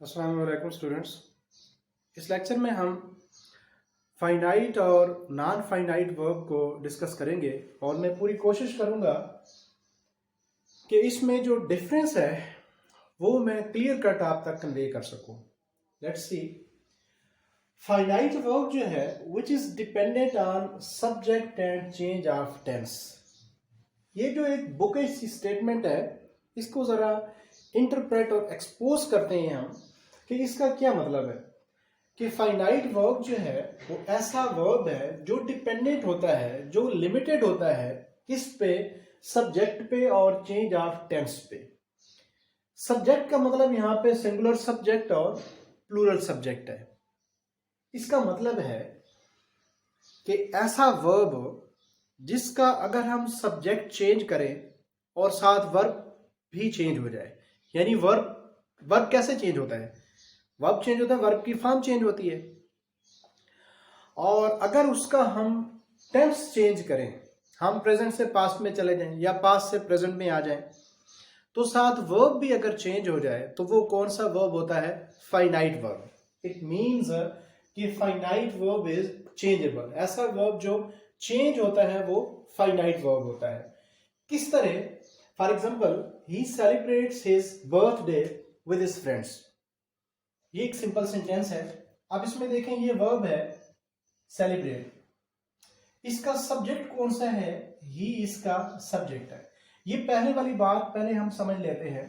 अस्सलाम वालेकुम स्टूडेंट्स। इस लेक्चर में हम फाइनाइट और नॉन फाइनाइट वर्ब को डिस्कस करेंगे और मैं पूरी कोशिश करूंगा कि इसमें जो डिफरेंस है वो मैं क्लियर कट आप तक कन्वे कर सकूं। Let's see. फाइनाइट वर्ब जो है which is dependent on subject and change of tense. ये जो एक बुकिश स्टेटमेंट है इसको ज़रा इंटरप्रेट और एक्सपोज करते हैं हम कि इसका क्या मतलब है कि फाइनाइट वर्ब जो है वो ऐसा वर्ब है जो डिपेंडेंट होता है, जो लिमिटेड होता है किस पे, सब्जेक्ट पे और चेंज ऑफ टेंस पे। सब्जेक्ट का मतलब यहाँ पे सिंगुलर सब्जेक्ट और प्लूरल सब्जेक्ट है। इसका मतलब है कि ऐसा वर्ब जिसका अगर हम सब्जेक्ट चेंज करें और साथ वर्ब भी चेंज हो जाए, यानी वर्ब कैसे चेंज होता है, वर्ब चेंज होता है, वर्ब की फॉर्म चेंज होती है। और अगर उसका हम टेंस चेंज करें, हम प्रेजेंट से पास्ट में चले जाएं या पास्ट से प्रेजेंट में आ जाएं, तो साथ वर्ब भी अगर चेंज हो जाए तो वो कौन सा वर्ब होता है? Finite verb. इट मीन्स कि फाइनाइट वर्ब इज चेंजेबल। ऐसा वर्ब जो चेंज होता है वो फाइनाइट वर्ब होता है। किस तरह? For example, he celebrates his birthday with his friends. ये एक सिंपल सेंटेंस है। अब इसमें देखें, ये वर्ब है सेलिब्रेट। इसका सब्जेक्ट कौन सा है? ही इसका सब्जेक्ट है। ये पहले वाली बात पहले हम समझ लेते हैं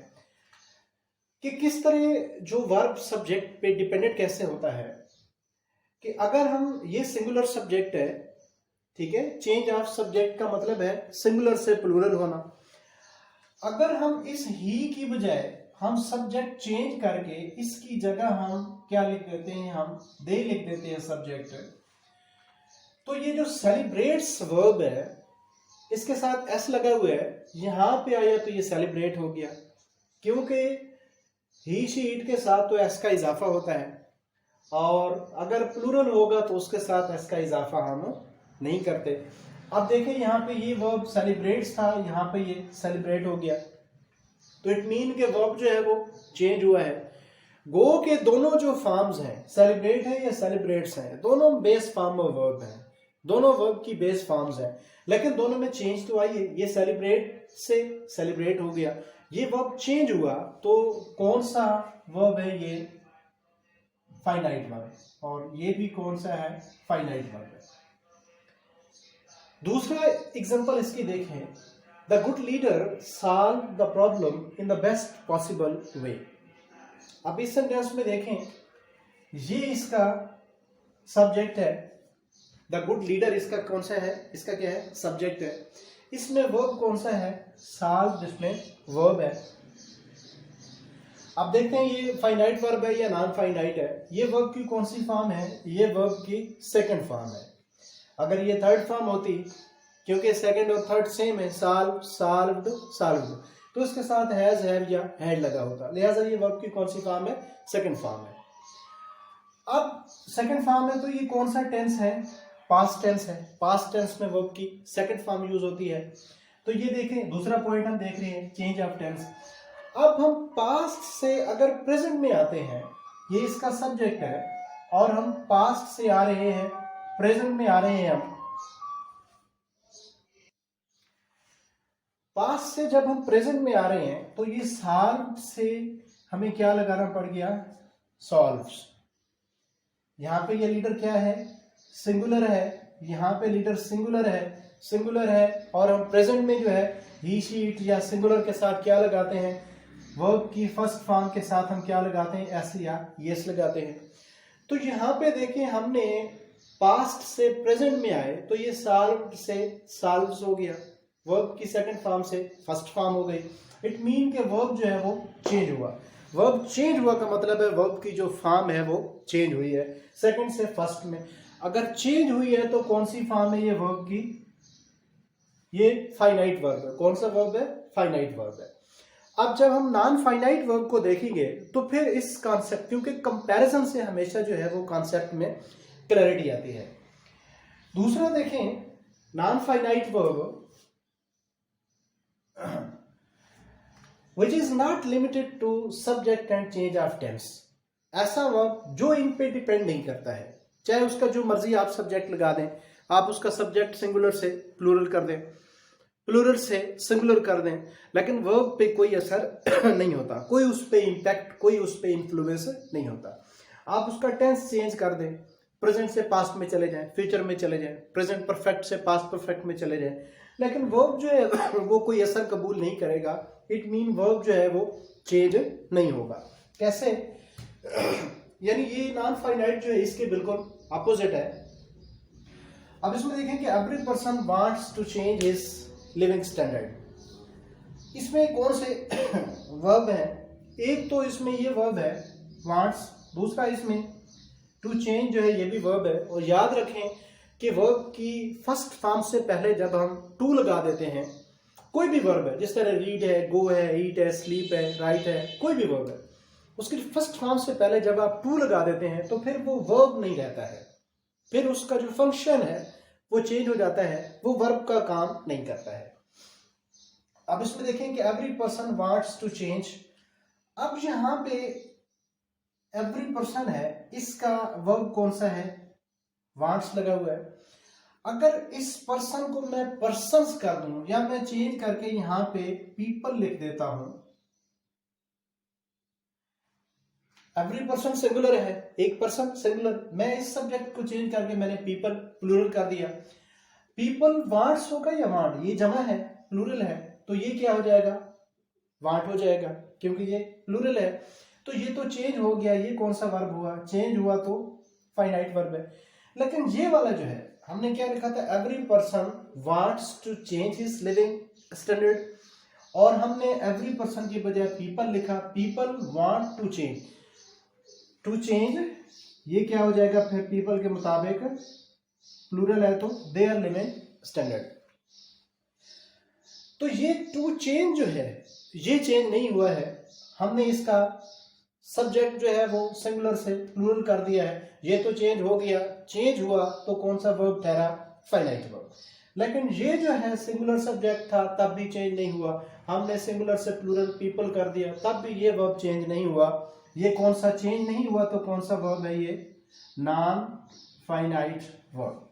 कि किस तरह जो वर्ब सब्जेक्ट पे डिपेंडेंट कैसे होता है। कि अगर हम, ये सिंगुलर सब्जेक्ट है, ठीक है, चेंज ऑफ सब्जेक्ट का मतलब है सिंगुलर से प्लूरल होना। अगर हम इस ही की बजाय हम सब्जेक्ट चेंज करके इसकी जगह हम क्या लिख देते हैं? हम दे लिख देते हैं सब्जेक्ट। तो ये जो सेलिब्रेट्स वर्ब है इसके साथ एस लगा हुआ है, यहां पे आया तो ये सेलिब्रेट हो गया, क्योंकि ही शी इट के साथ तो एस का इजाफा होता है और अगर प्लूरल होगा तो उसके साथ एस का इजाफा हम नहीं करते। अब देखें, यहाँ पे ये वर्ब सेलिब्रेट्स था, यहाँ पे ये सेलिब्रेट हो गया, तो इट मीन के वर्ब जो है वो चेंज हुआ है। गो के दोनों जो फॉर्म्स हैं, सेलिब्रेट है या सेलिब्रेट्स हैं, दोनों बेस फॉर्म ऑफ वर्ब हैं, दोनों वर्ब की बेस फॉर्म्स हैं, लेकिन दोनों में चेंज तो आई है। ये सेलिब्रेट से सेलिब्रेट हो गया, ये वर्ब चेंज हुआ, तो कौन सा वर्ब है? ये फाइनाइट वर्ब। और ये भी कौन सा है? फाइनाइट वर्ब है। दूसरा एग्जांपल इसकी देखें, the good leader solve the problem in the best possible way. अब इस सेंटेंस में देखें, ये इसका सब्जेक्ट है, द गुड लीडर इसका कौन सा है? इसका क्या है? सब्जेक्ट है। इसमें वर्ब कौन सा है? सॉल्व, जिसमें वर्ब है। अब देखते हैं ये फाइनाइट वर्ब है या नॉन फाइनाइट है। ये वर्ब की कौन सी फॉर्म है? ये वर्ब की सेकंड फॉर्म है। अगर ये थर्ड फॉर्म होती, क्योंकि सेकंड और थर्ड सेम है, सॉल्व, सॉल्व्ड, सॉल्व्ड, तो इसके साथ हैज, हैव या हैड लगा होता, लिहाजा ये वर्ब की कौन सी फॉर्म है? सेकंड फॉर्म है। अब सेकंड फॉर्म है तो ये कौन सा टेंस है? पास्ट टेंस है। पास्ट टेंस में वर्ब की सेकंड फॉर्म यूज होती है। तो ये देखें, दूसरा पॉइंट हम देख रहे हैं, चेंज ऑफ टेंस। अब हम पास्ट से अगर प्रेजेंट में आते हैं, ये इसका सब्जेक्ट है और हम पास्ट से आ रहे हैं, प्रेजेंट में आ रहे हैं। हम पास्ट से जब हम प्रेजेंट में आ रहे हैं तो ये सॉल्व से हमें क्या लगाना पड़ गया? सॉल्व्स। यहां पे ये लीडर क्या है? सिंगुलर है। यहां पे लीडर सिंगुलर है और हम प्रेजेंट में जो है ही, शी, इट या सिंगुलर के साथ क्या लगाते हैं? वर्ब की फर्स्ट फॉर्म के साथ हम क्या लगाते हैं? एस या यस लगाते हैं। तो यहां पे देखिए, हमने पास्ट से प्रेजेंट में आए तो ये सॉल्व्ड से सॉल्व्स हो गया, वर्ब की सेकंड फॉर्म से फर्स्ट फॉर्म हो गई। इट मीन के वर्ब जो है वो चेंज हुआ। वर्ब चेंज हुआ का मतलब है वर्ब की जो फॉर्म है वो चेंज हुई है, सेकंड से फर्स्ट में। अगर चेंज हुई है तो कौन सी फॉर्म है ये वर्ब की? ये फाइनाइट वर्ब है। कौन सा वर्ब है? फाइनाइट वर्ब है। अब जब हम नॉन फाइनाइट वर्ब को देखेंगे तो फिर इस कॉन्सेप्ट, क्योंकि कंपैरिजन से हमेशा जो है वो कॉन्सेप्ट में क्लैरिटी आती है। दूसरा देखें, non finite verb which is not limited to subject and change of tense। ऐसा वर्ब जो इन पे डिपेंड नहीं करता है, चाहे उसका जो मर्जी आप सब्जेक्ट लगा दें, आप उसका सब्जेक्ट सिंगुलर से प्लूरल कर दें, प्लूरल से सिंगुलर कर दें, लेकिन वर्ब पे कोई असर नहीं होता, कोई उस पे इम्पैक्ट, कोई उस पे इन्फ्लुएंस नहीं होता। आप उसका टेंस चेंज कर दें, प्रेजेंट से पास्ट में चले जाएं, फ्यूचर में चले जाएं, प्रेजेंट परफेक्ट से पास्ट परफेक्ट में चले जाएं, लेकिन वर्ब जो है वो कोई असर कबूल नहीं करेगा। इट मीन वर्ब जो है वो चेंज नहीं होगा। कैसे? यानी ये नॉन फाइनाइट जो है इसके बिल्कुल अपोजिट है। अब इसमें देखें कि every person wants to change his living standard. इसमें कौन से वर्ब है? एक तो इसमें ये वर्ब है वांट्स, दूसरा इसमें टू चेंज जो है ये भी वर्ब है। और याद रखें कि वर्ब की फर्स्ट फॉर्म से पहले जब हम टू लगा देते हैं, कोई भी वर्ब है, जिस तरह रीड है, गो है, ईट है, स्लीप है, राइट है, कोई भी वर्ब है, उसकी फर्स्ट फॉर्म से पहले जब आप टू लगा देते हैं तो फिर वो वर्ब नहीं रहता है, फिर उसका जो फंक्शन है वो चेंज हो जाता है, वो वर्ब का काम नहीं करता है। अब इसमें देखें कि every person wants to change. अब यहां पे एवरी पर्सन है, इसका वर्ब कौन सा है? वांट्स लगा हुआ है। अगर इस पर्सन को मैं पर्सन्स कर दूं या मैं चेंज करके यहां पे पीपल लिख देता हूं, एवरी पर्सन सिंगुलर है, एक पर्सन सिंगुलर, मैं इस सब्जेक्ट को चेंज करके मैंने पीपल प्लूरल कर दिया। पीपल वांट्स होगा या वांट? ये जमा है, प्लूरल है, तो ये क्या हो जाएगा? वांट हो जाएगा, क्योंकि ये प्लूरल है। तो ये तो चेंज हो गया। ये कौन सा वर्ब हुआ? चेंज हुआ, तो फाइनाइट वर्ब है। लेकिन ये वाला जो है, हमने क्या लिखा था? Every person wants to change his living standard, और हमने एवरी पर्सन की बजाय पीपल लिखा। People want to change, to change ये क्या हो जाएगा फिर? पीपल के मुताबिक प्लूरल है तो देयर लिविंग स्टैंडर्ड। तो ये टू चेंज जो है ये चेंज नहीं हुआ है, हमने इसका सब्जेक्ट जो है वो सिंगुलर से प्लूरल कर दिया है, ये तो चेंज हो गया। चेंज हुआ तो कौन सा वर्ब ठहरा? Finite verb. लेकिन ये जो है सिंगुलर सब्जेक्ट था, तब भी चेंज नहीं हुआ। हमने सिंगुलर से प्लूरल पीपल कर दिया, तब भी ये वर्ब चेंज नहीं हुआ। ये कौन सा चेंज नहीं हुआ? तो कौन सा वर्ब है ये? Non finite verb.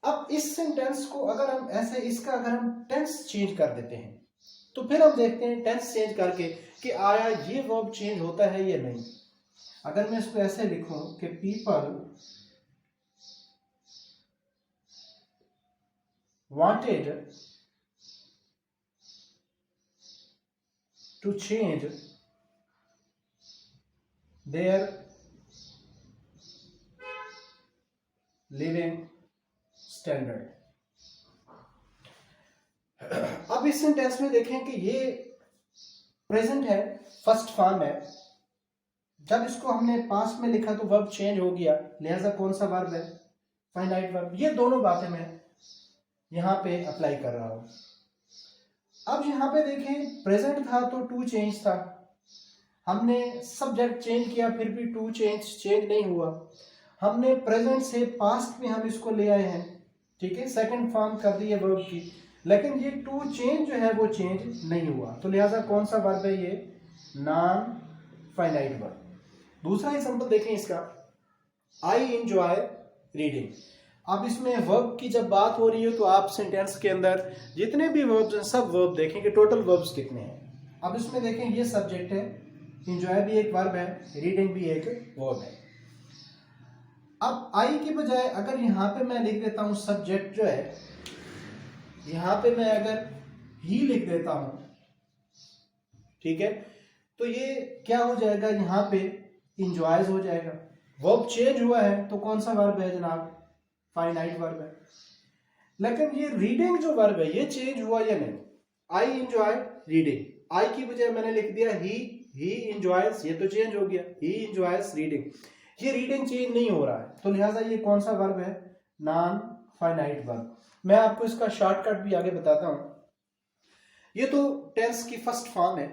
अब इस सेंटेंस को अगर हम ऐसे, इसका अगर हम टेंस चेंज कर देते हैं तो फिर हम देखते हैं टेंस चेंज करके कि आया ये वर्ब चेंज होता है या नहीं। अगर मैं इसको ऐसे लिखूं कि people wanted to change their living standard. अब इस सेंटेंस में देखें कि ये प्रेजेंट है, फर्स्ट फॉर्म है। जब इसको हमने पास्ट में लिखा तो वर्ब चेंज हो गया, लिहाजा कौन सा वर्ब है? Finite verb. ये दोनों बातें मैं यहां पे अप्लाई कर रहा हूं। अब यहां पे देखें प्रेजेंट था तो टू चेंज था, हमने सब्जेक्ट चेंज किया फिर भी टू चेंज नहीं हुआ। हमने प्रेजेंट से पास्ट में हम इसको ले आए हैं, ठीक है, सेकंड फॉर्म कर दी है वर्ब की, लेकिन ये टू चेंज जो है वो चेंज नहीं हुआ, तो लिहाजा कौन सा वर्ब है ये? Non finite verb. दूसरा एग्जांपल देखें इसका, आई एंजॉय रीडिंग। अब इसमें वर्ब की जब बात हो रही है तो आप सेंटेंस के अंदर जितने भी वर्ब्स हैं सब वर्ब देखें कि टोटल वर्ब्स कितने हैं। अब इसमें देखें ये सब्जेक्ट है, एंजॉय भी एक वर्ब है, रीडिंग भी एक वर्ब है। अब आई की बजाय अगर यहां पे मैं लिख देता हूं सब्जेक्ट जो है, यहां पे मैं अगर ही लिख देता हूं, ठीक है, तो ये क्या हो जाएगा? यहां पे इंजॉयज हो जाएगा। वर्ब चेंज हुआ है तो कौन सा वर्ब है जनाब? फाइनाइट वर्ब है। लेकिन ये रीडिंग जो वर्ब है ये चेंज हुआ या नहीं? आई इंजॉय रीडिंग, आई की बजाय मैंने लिख दिया ही इंजॉयज, ये तो चेंज हो गया, ही इंजॉयज रीडिंग। ये रीडिंग चेंज नहीं हो रहा है, तो लिहाजा ये कौन सा वर्ब है? Non finite verb. मैं आपको इसका शॉर्टकट भी आगे बताता हूं। ये तो टेंस की फर्स्ट फॉर्म है।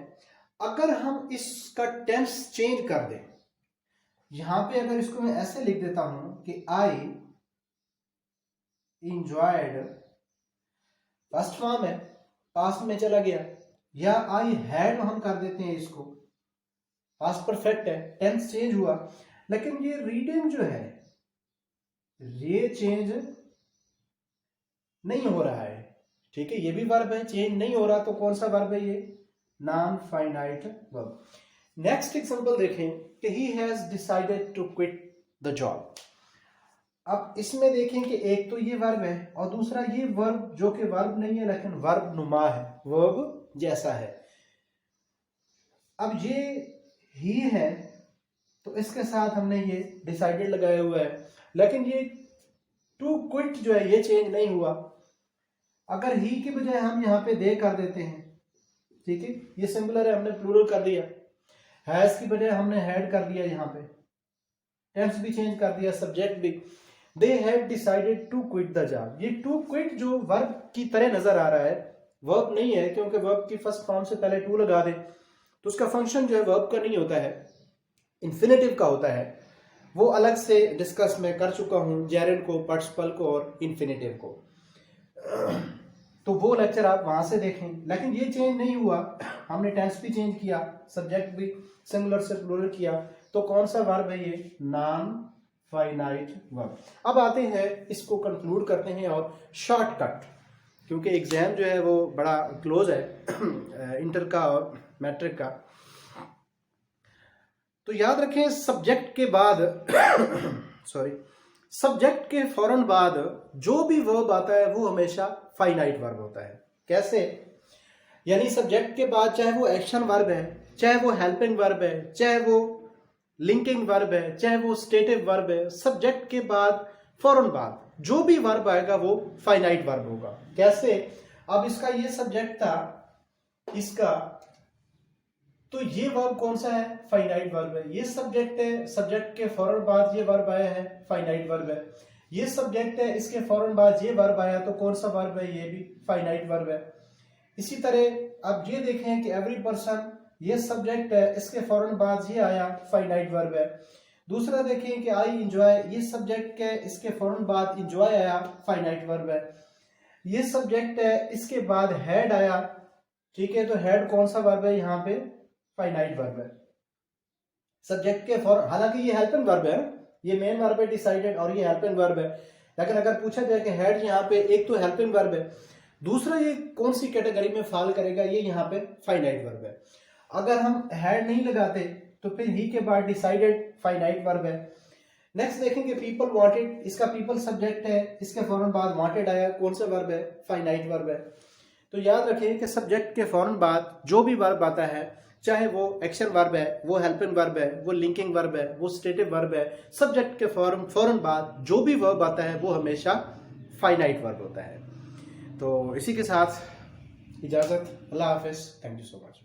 अगर हम इसका टेंस चेंज कर दें, यहां पे अगर इसको मैं ऐसे लिख देता हूं कि आई इंजॉयड, फर्स्ट फॉर्म है, पास्ट में चला गया, या आई हैड हम कर देते हैं इसको, पास्ट परफेक्ट है, टेंस चेंज हुआ, लेकिन ये रीडिंग जो है ये चेंज नहीं हो रहा है। ठीक है, ये भी वर्ब है, चेंज नहीं हो रहा, तो कौन सा वर्ब है ये? Non finite verb. Next example देखें कि he has decided to quit the job. अब इसमें देखें कि एक तो ये वर्ब है और दूसरा ये वर्ब जो कि वर्ब नहीं है लेकिन वर्ब नुमा है, वर्ब जैसा है। अब ये ही है तो इसके साथ हमने ये डिसाइडेड लगाया हुआ है, लेकिन ये टू क्विट जो है ये चेंज नहीं हुआ। अगर ही की बजाय हम यहाँ पे दे कर देते हैं, ठीक है, ये सिंगुलर है, हमने प्लूरल कर दिया, हैज की बजाय हमने हैड कर दिया, यहाँ पे टेंस भी चेंज कर दिया, सब्जेक्ट भी। They had decided to quit the job. ये टू क्विट जो वर्ब की तरह नजर आ रहा है, वर्ब नहीं है, क्योंकि वर्ब की फर्स्ट फॉर्म से पहले टू लगा दे तो उसका फंक्शन जो है वर्ब का नहीं होता है, इन्फिनेटिव का होता है। वो अलग से डिस्कस मैं कर चुका हूं, जेरेंड को, पार्टिसिपल को और इन्फिनेटिव को, तो वो लेक्चर आप वहां से देखें। लेकिन ये चेंज नहीं हुआ, हमने टेंस भी चेंज किया, सब्जेक्ट भी सिंगुलर से प्लूरल किया, तो कौन सा वर्ब है ये? Non finite verb. अब आते हैं, इसको कंक्लूड करते हैं और शॉर्टकट, क्योंकि एग्जाम जो है वो बड़ा क्लोज है इंटर का और मैट्रिक का। तो याद रखें, सब्जेक्ट के बाद सब्जेक्ट के फौरन बाद जो भी वर्ब आता है वो हमेशा फाइनाइट वर्ब होता है। कैसे? यानी सब्जेक्ट के बाद चाहे वो एक्शन वर्ब है, चाहे वो हेल्पिंग वर्ब है, चाहे वो लिंकिंग वर्ब है, चाहे वो स्टेटिव वर्ब है, सब्जेक्ट के बाद फौरन बाद जो भी वर्ब आएगा वो फाइनाइट वर्ब होगा। कैसे? अब इसका ये सब्जेक्ट था, इसका, तो ये वर्ब कौन सा है? फाइनाइट वर्ब है। ये सब्जेक्ट है, सब्जेक्ट के फौरन बाद ये वर्ब आया है, फाइनाइट वर्ब है। ये सब्जेक्ट है, इसके फौरन बाद ये वर्ब आया, तो कौन सा वर्ब है? ये भी फाइनाइट वर्ब है। इसी तरह अब ये देखें कि एवरी पर्सन, ये सब्जेक्ट है, इसके फौरन बाद ये आया, फाइनाइट वर्ब है। दूसरा देखें कि आई इंजॉय, ये सब्जेक्ट है, इसके फौरन बाद इंजॉय आया, फाइनाइट वर्ब है। ये सब्जेक्ट है, इसके बाद हैड आया, ठीक है, तो हैड कौन सा वर्ब है? यहाँ पे फाइनाइट वर्ब है। सब्जेक्ट के फौरन, हालांकि ये हेल्पिंग वर्ब है, ये मेन वर्ब है डिसाइडेड, और ये हेल्पिंग वर्ब है, लेकिन अगर पूछा जाए कि हैड यहाँ पे, एक तो हेल्पिंग वर्ब है, दूसरा ये कौन सी कैटेगरी में फॉल करेगा? ये यहाँ पे फाइनाइट वर्ब है। अगर हम हैड नहीं लगाते तो फिर ही के बाद डिसाइडेड फाइनाइट वर्ब है। नेक्स्ट देखेंगे पीपल वांटेड, इसका पीपल सब्जेक्ट है, इसके फौरन बाद वांटेड आया, कौन सा वर्ब है? फाइनाइट वर्ब है। तो याद रखें कि सब्जेक्ट के फौरन बाद जो भी वर्ब आता है, चाहे वो एक्शन वर्ब है, वो हेल्पिंग वर्ब है, वो लिंकिंग वर्ब है, वो स्टेटिव वर्ब है, सब्जेक्ट के फौरन बाद जो भी वर्ब आता है वो हमेशा फाइनाइट वर्ब होता है। तो इसी के साथ इजाज़त, अल्लाह हाफिज़, थैंक यू सो मच।